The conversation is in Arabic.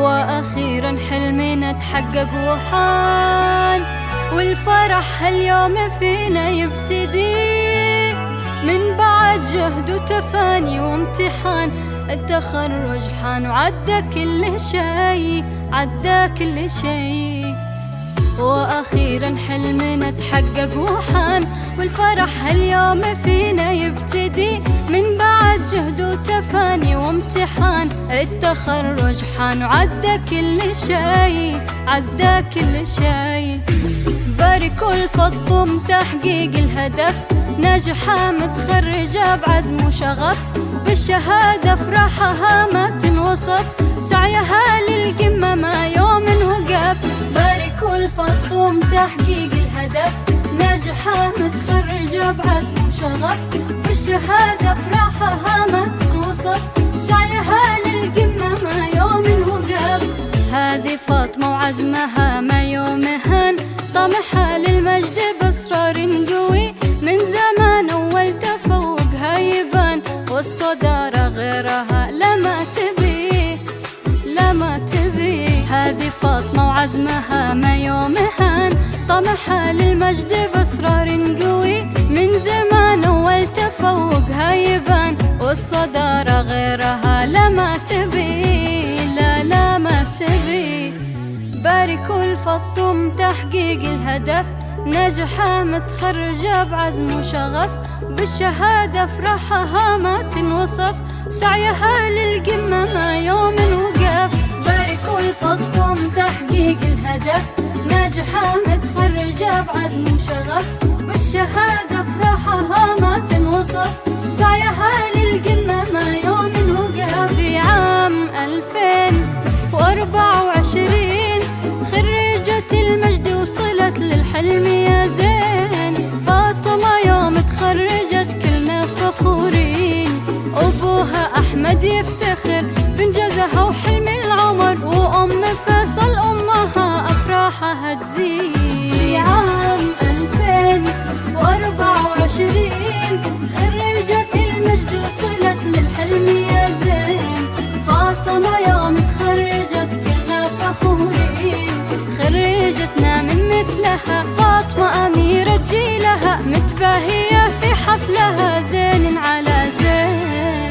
وأخيرا حلمنا تحقق وحان، والفرح هاليوم فينا يبتدي من بعد جهد وتفاني وامتحان. التخرج حان وعدى كل شي، عدى كل شي. وأخيرا حلمنا تحقق وحان، والفرح هاليوم فينا يبتدي من بعد جهد وتفاني وامتحان. التخرج حان وعدى كل شي، عدى كل شي. باركوا الفضم تحقيق الهدف، ناجحة متخرجة بعزم وشغف، بالشهادة فرحها ما تنوصف، سعيها للقمة ما يوم وقف. باركوا الفضم تحقيق الهدف، ناجحة متخرجة بعزم وشغف، بالشهادة فرحها ما تنوصف، سعيها للقمة ما يوم وقف. هذه فاطمة وعزمها ما يوم هان، طمحها للمجد بإصرار قوي، من زمان أول تفوقها يبان، والصدارة غيرها لما تبي، لما تبي. هذه فاطمة وعزمها ما يوم هان، طمحها للمجد بإصرار قوي، من زمان أول تفوقها يبان، والصدارة غيرها لما تبي، لا لا ما تبي. باركوا الفضم تحقيق الهدف، ناجحة متخرجة بعزم وشغف، بالشهادة فرحها ما تنوصف، سعيها للقمة ما يوم وقف. باركوا الفضم تحقيق الهدف، ناجحة متخرجة بعزم وشغف، بالشهادة فرحها ما تنوصف، سعيها للقمة ما يوم وقف. في عام 2024 خريجة المجد وصلت للحلم يا زين، فاطمة يوم تخرجت كلنا فخورين، أبوها أحمد يفتخر بإنجازها وحلم العمر، وأم فيصل أمها أفراحها تزيد. في عام 2024 خريجة المجد وصلت للحلم يا زين، فاطمة يوم تخرجت كلنا فخورين، خريجتنا من مثلها فاطمة أميرة جيلها، متباهية في حفلها زين على زين.